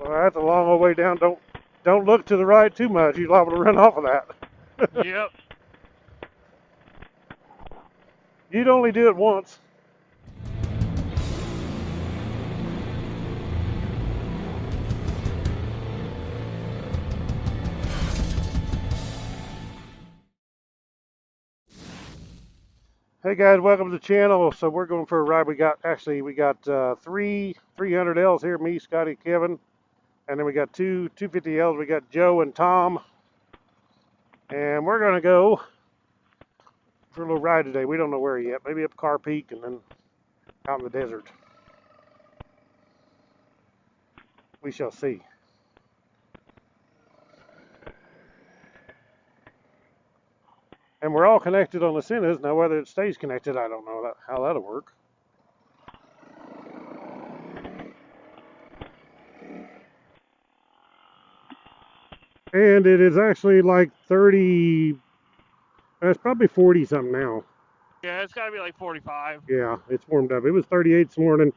Well, that's a long old way down. Don't look to the right too much. You're liable to run off of that. Yep. You'd only do it once. Hey guys, welcome to the channel. So we're going for a ride. We got three 300Ls here, me, Scotty, Kevin, and then we got two 250Ls. We got Joe and Tom, and we're gonna go for a little ride today. We don't know where yet. Maybe up Carr Peak and then out in the desert. We shall see. And we're all connected on the Sinas. Now whether it stays connected, I don't know how that'll work. And it is actually like 30, it's probably 40 something now. Yeah, it's got to be like 45. Yeah, it's warmed up. It was 38 this morning,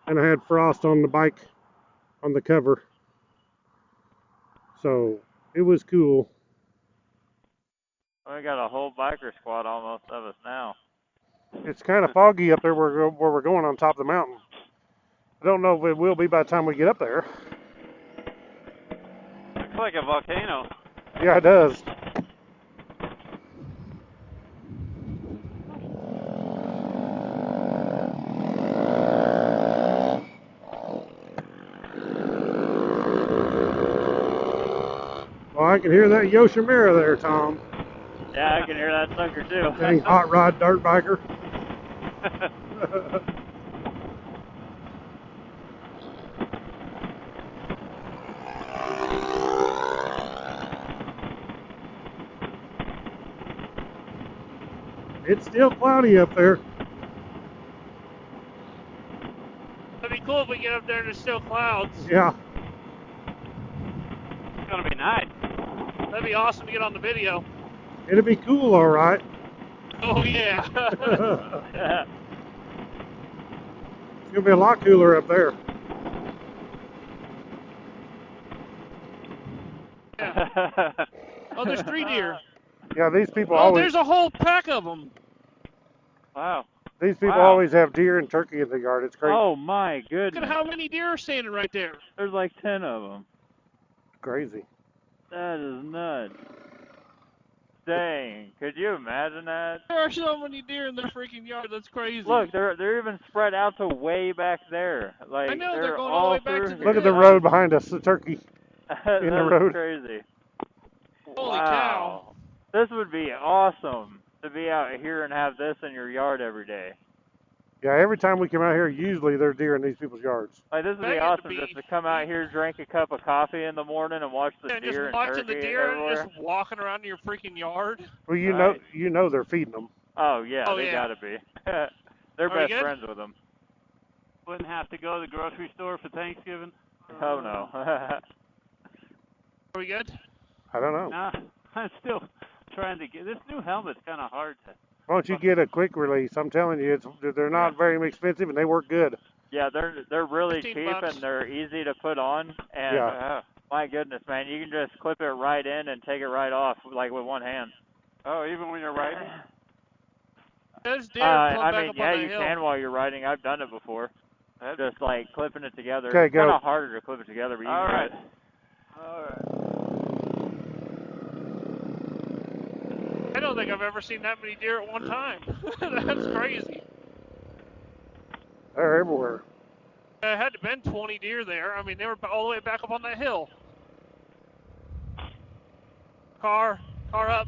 and I had frost on the bike on the cover. So it was cool. We got a whole biker squad almost of us now. It's kind of foggy up there where we're going on top of the mountain. I don't know if it will be by the time we get up there. Looks like a volcano. Yeah, it does. Well, I can hear that Yoshimura there, Tom. Yeah, I can hear that sucker too. Dang hot rod dirt biker. It's still cloudy up there. It'd be cool if we get up there and there's still clouds. Yeah. It's gonna be nice. That'd be awesome to get on the video. It'll be cool, all right. Oh, yeah. It's gonna be a lot cooler up there. Yeah. Oh, there's 3 deer. Yeah, these people Oh, always. there's a whole pack of them. Wow. These people Wow. always have deer and turkey in the yard. It's crazy. Oh my Look goodness. at how many deer are standing right there. There's like 10 of them. Crazy. That is nuts. Dang. Could you imagine that? There are so many deer in their freaking yard. That's crazy. Look, they're even spread out to way back there. Like I know, they're they're going all the way back to through the Look at here. the road behind us, the turkey. That in the is road. crazy. Holy Wow. This would be awesome to be out here and have this in your yard every day. Yeah, every time we come out here, usually there's deer in these people's yards. Like, this would be That awesome would just be- to come out here, drink a cup of coffee in the morning, and watch the And deer just and watching turkey the deer and everywhere. just walking around in your freaking yard. Well, Right. you know they're feeding them. Oh yeah, Oh, they yeah. gotta be. They're Are we best good? friends with them. Wouldn't have to go to the grocery store for Thanksgiving. Oh no. Are we good? I don't know. Nah, I'm still trying to get this new helmet's kind of hard to. Why don't you get a quick release? I'm telling you, they're not very expensive and they work good. Yeah, they're really 15 cheap bucks. and they're easy to put on. And Yeah. my goodness, man, you can just clip it right in and take it right off, like with one hand. Oh, even when you're riding. There's deer I pulling back mean, up yeah, on you that hill. can while you're riding. I've done it before. That's Just like clipping it together. Okay, It's go. kind of harder to clip it together, but you all can right. do it. All right. I don't think I've ever seen that many deer at one time. That's crazy. They're everywhere. There had to been 20 deer there. I mean, they were all the way back up on that hill. Car up.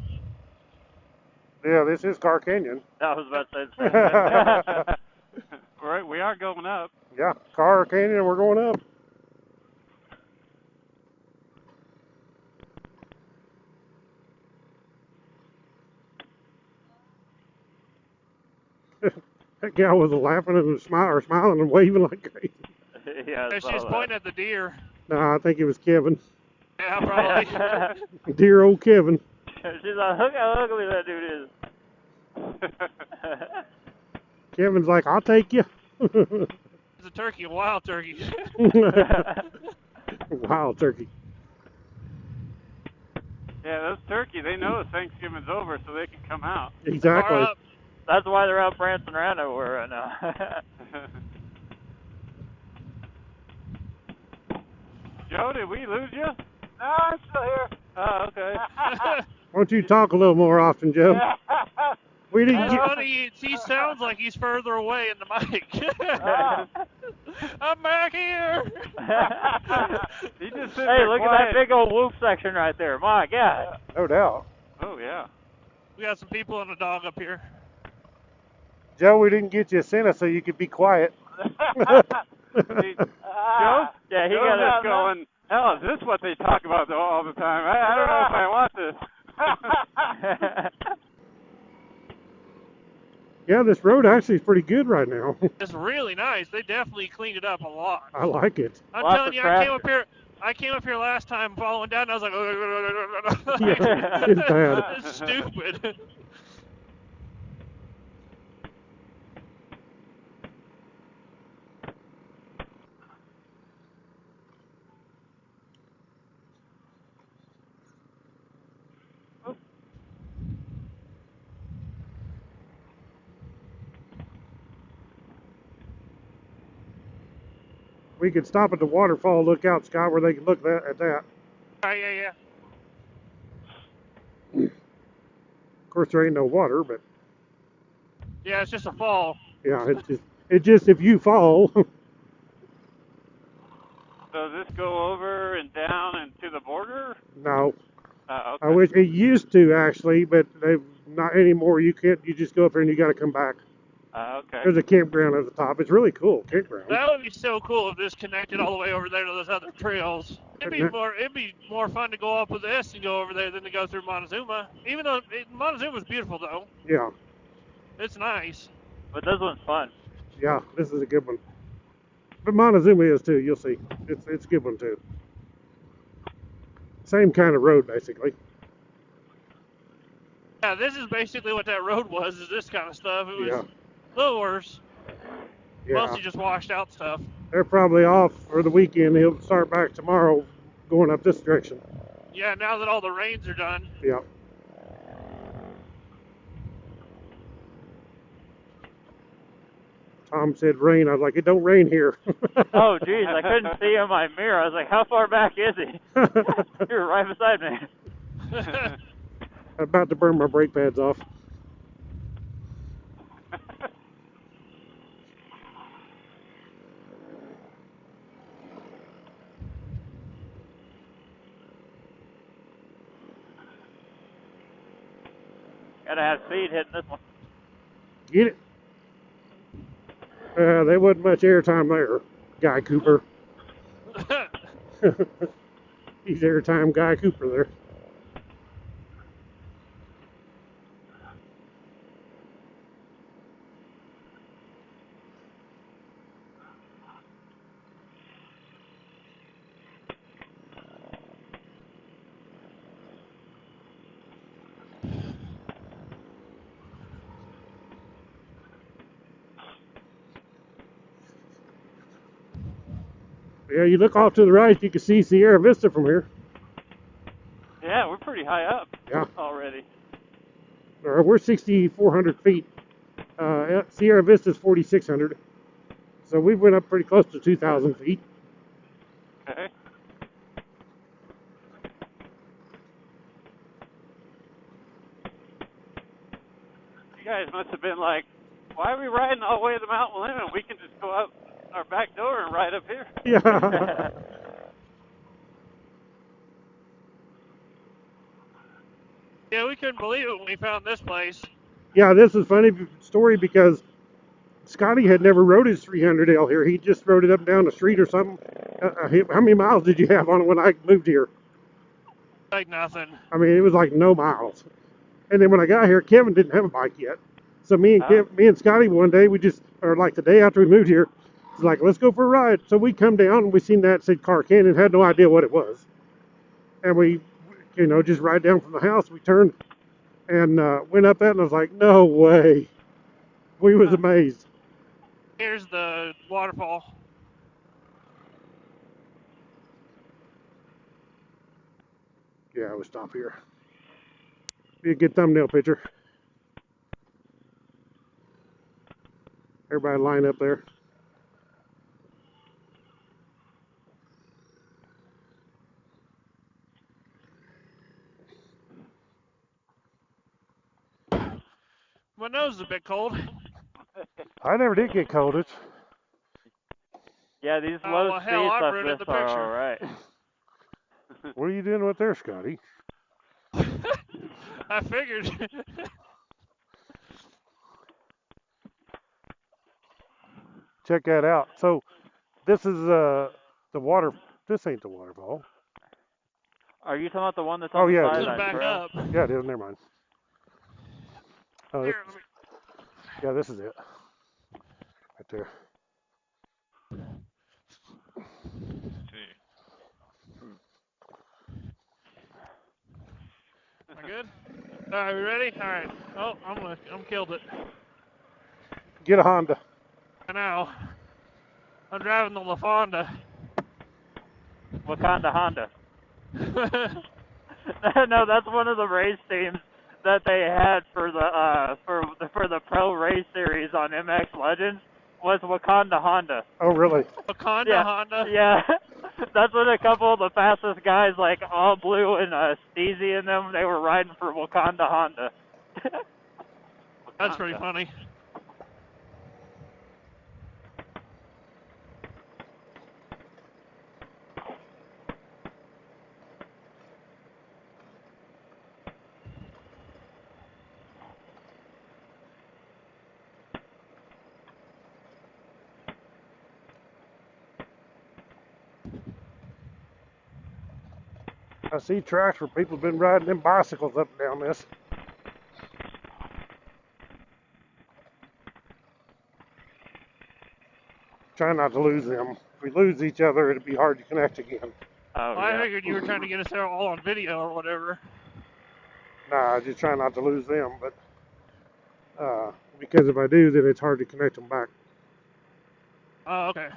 Yeah, this is Carr Canyon. I was about to say the same thing. Right, we are going up. Yeah, Carr Canyon, we're going up. That gal was laughing and smiling and waving like crazy. Yeah, I And saw she's that. pointing at the deer. No, I think it was Kevin. Yeah, probably. Dear old Kevin. She's like, look how ugly that dude is. Kevin's like, I'll take you. It's a turkey, a wild turkey. Wild turkey. Yeah, those turkey, they know Thanksgiving's over, so they can come out. Far Exactly. up. That's why they're out prancing around everywhere right now. Joe, did we lose you? No, I'm still here. Oh, okay. Why don't you talk a little more often, Joe? We didn't That's get. funny. He sounds like he's further away in the mic. I'm back here. He just Hey, look at that big old whoop section right there. My God. No doubt. Oh, yeah. We got some people and a dog up here. Joe, we didn't get you a Santa so you could be quiet. Joe? Yeah, he Joe's got out it. going, hell, is this what they talk about all the time? I don't know if I want this. Yeah, this road actually is pretty good right now. It's really nice. They definitely cleaned it up a lot. I like it. I'm Lots telling of you, traffic. I came up here last time following down, and I was like, Yeah, it's bad. It's stupid. We could stop at the waterfall, look out, Scott, where they can look at that. Yeah. Of course, there ain't no water, but Yeah, it's just a fall. yeah, it's just if you fall. Does this go over and down and to the border? No, Okay. I wish it used to actually, but they've not anymore. You can't. You just go up there and you got to come back. Okay. There's a campground at the top. It's really cool campground. That would be so cool if this connected all the way over there to those other trails. It'd be more fun to go up with this and go over there than to go through Montezuma. Even though Montezuma's beautiful though. Yeah, It's nice. But this one's fun. yeah, this is a good one. But Montezuma is too. You'll see. It's a good one too. Same kind of road basically. Yeah, this is basically what that road was, is this kind of stuff. It was Yeah. a little worse. Yeah. Mostly just washed out stuff. They're probably off for the weekend. He'll start back tomorrow, going up this direction. Yeah, now that all the rains are done. Yeah. Tom said rain. I was like, it don't rain here. Oh, geez, I couldn't see in my mirror. I was like, how far back is he? You're right beside me. I'm about to burn my brake pads off. Gotta have speed hitting this one. Get it? There wasn't much airtime there, Guy Cooper. He's airtime Guy Cooper there. Yeah, you look off to the right, you can see Sierra Vista from here. Yeah, we're pretty high up Yeah. already. We're 6,400 feet. Sierra Vista's 4,600. So we went up pretty close to 2,000 feet. Okay. You guys must have been like, why are we riding all the way to the mountain limit? We can just go out our back door and ride up here. Yeah. Yeah, we couldn't believe it when we found this place. Yeah, this is a funny story because Scotty had never rode his 300L here. He just rode it up and down the street or something. How many miles did you have on it when I moved here? Like nothing. I mean, it was like no miles. And then when I got here, Kevin didn't have a bike yet. So me and Scotty one day, or like the day after we moved here, was like, let's go for a ride. So we come down and we seen that, said Carr Canyon, had no idea what it was. And we, just ride down from the house. We turned and went up that, and I was like, no way. We was amazed. Here's the waterfall. Yeah, we'll stop here. Be a good thumbnail picture. Everybody line up there. My nose is a bit cold. I never did get cold. It's Yeah, these Oh, low well, hell, speeds I'm up ruining this the are picture. all right. what are you doing with there, Scotty? I figured. Check that out. So this is the water. This ain't the waterfall. Are you talking about the one that's Oh on the yeah, side it of is. Just that back trail? up. Yeah, it is. Never mind. Oh, Here, let me. yeah, this is it. Right there. See. Am I good? All right, we ready? All right. Oh, I'm killed it. Get a Honda. I know. I'm driving the LaFonda. What kind of Honda? No, that's one of the race teams that they had for the pro race series on MX Legends was Wakanda Honda. Oh really? Wakanda Yeah, Honda. yeah. That's what a couple of the fastest guys, like All Blue and Steezy and them, they were riding for Wakanda Honda. That's pretty funny. I see tracks where people have been riding them bicycles up and down this. Try not to lose them. If we lose each other, it'd be hard to connect again. Oh, Well, yeah. I figured you were trying to get us there all on video or whatever. Nah, I just try not to lose them, but because if I do, then it's hard to connect them back. Oh, okay.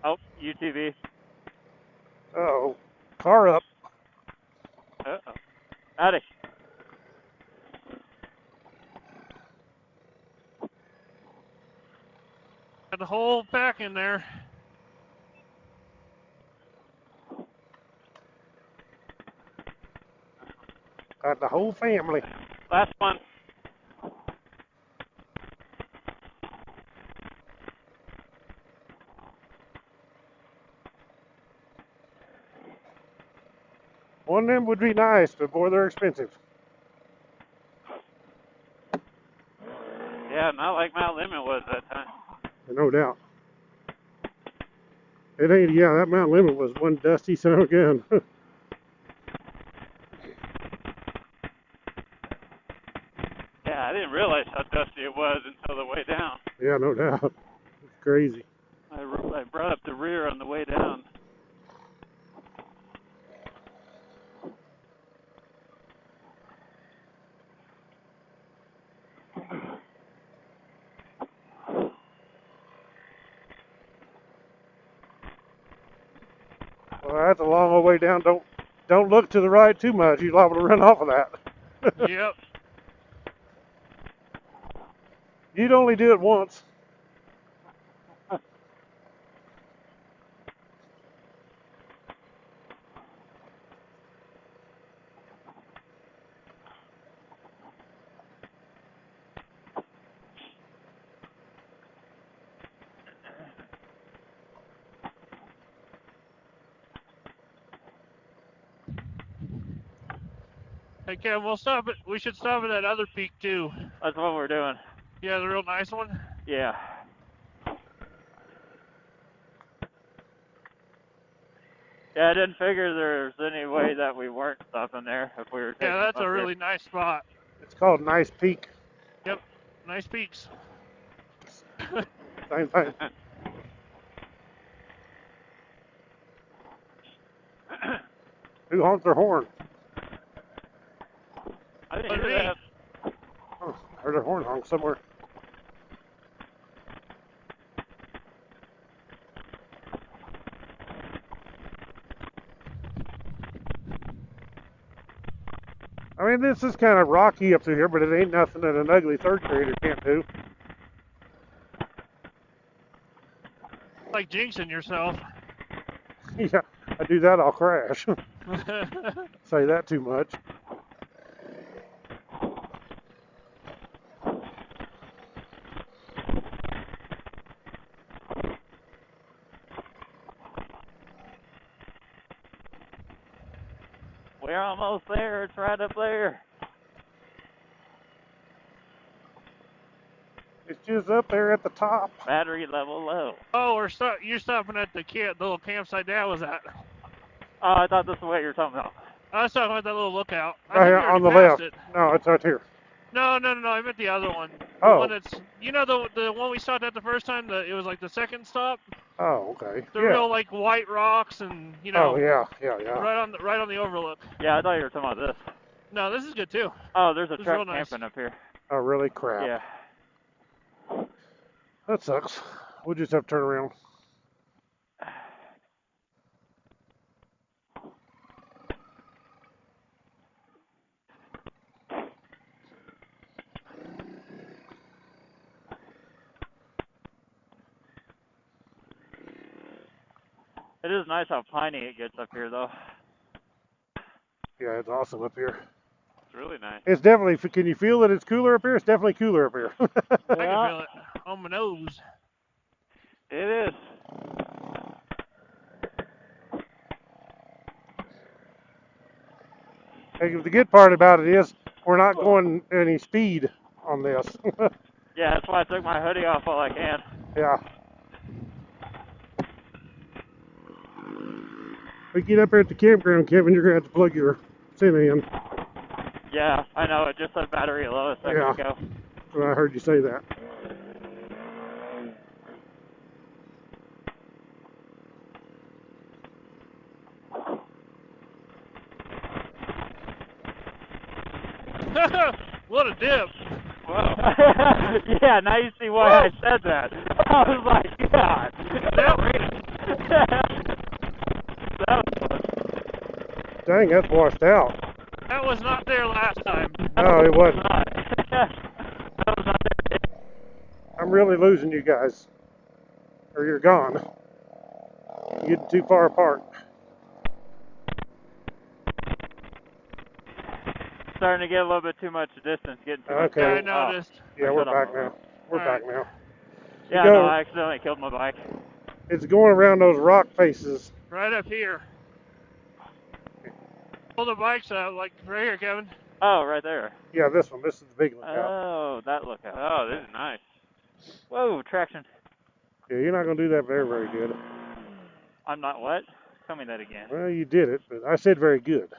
Oh, UTV. Uh-oh. Car up. Uh-oh. Howdy. Got the whole pack in there. Got the whole family. Last one. One of them would be nice, but boy, they're expensive. Yeah, not like Mount Lemon was that time. No doubt. It ain't, yeah, that Mount Lemon was one dusty son of a gun. Yeah, I didn't realize how dusty it was until the way down. Yeah, no doubt. It's crazy. I brought up the rear on the way down. Well, that's a long old way down. Don't look to the right too much. You're liable to run off of that. Yep. You'd only do it once. Hey, Kevin, we'll stop it. We should stop at that other peak too. That's what we're doing. Yeah, the real nice one. Yeah. Yeah, I didn't figure there's any way that we weren't stopping there if we were taking Yeah, that's up a here. really nice spot. It's called Nice Peak. Yep, nice peaks. Same thing. Who honks their horn? I didn't But hear me. that. Oh, I heard a horn honk somewhere. I mean, this is kind of rocky up through here, but it ain't nothing that an ugly third grader can't do. Like jinxing yourself. Yeah, I do that, I'll crash. Say that too much. We're almost there. It's right up there. It's just up there at the top. Battery level low. Oh, you're stopping at the little campsite Dad was at. Oh, I thought this is what you were talking about. I was talking about that little lookout. I Right think here we already on the passed left. it. No, it's right here. No, I meant the other one. The Oh. one that's, you know, the one we stopped at the first time. It was like the second stop. Oh, okay. The Yeah. real like white rocks and you know. Oh, yeah. Right on the overlook. Yeah, I thought you were talking about this. No, this is good too. Oh, there's a This is truck real nice. camping up here. Oh, really? Crap. Yeah. That sucks. We'll just have to turn around. It is nice how piney it gets up here, though. Yeah, it's awesome up here. It's really nice. It's definitely, can you feel that it's cooler up here? It's definitely cooler up here. I can feel it on my nose. It is. Hey, the good part about it is we're not going any speed on this. Yeah, that's why I took my hoodie off while I can. Yeah. We get up here at the campground, Kevin, you're going to have to plug your Santa in. Yeah, I know. It just said battery low a second Yeah. ago. Well, I heard you say that. What a dip. Wow. Yeah, now you see why I said that. I was like, God. That was fun. Dang, that's washed out. That was not there last time. No, it wasn't. That was not there. I'm really losing you guys. Or you're gone. You're getting too far apart. Starting to get a little bit too much distance. Getting too Okay. much. Yeah, I noticed. Yeah, we're back now. We're All back right. now. Yeah, Go. no, I accidentally killed my bike. It's going around those rock faces. Right up here. Pull the bikes out, like right here, Kevin. Oh, right there. Yeah, this one. This is the big lookout. Oh, that lookout. Oh, this is nice. Whoa, traction. Yeah, you're not going to do that very, very good. I'm not what? Tell me that again. Well, you did it, but I said very good.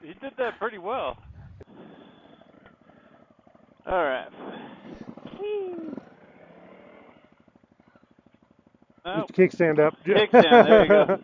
You did that pretty well. All right. Oh, Just kickstand up. Kickstand, there you go.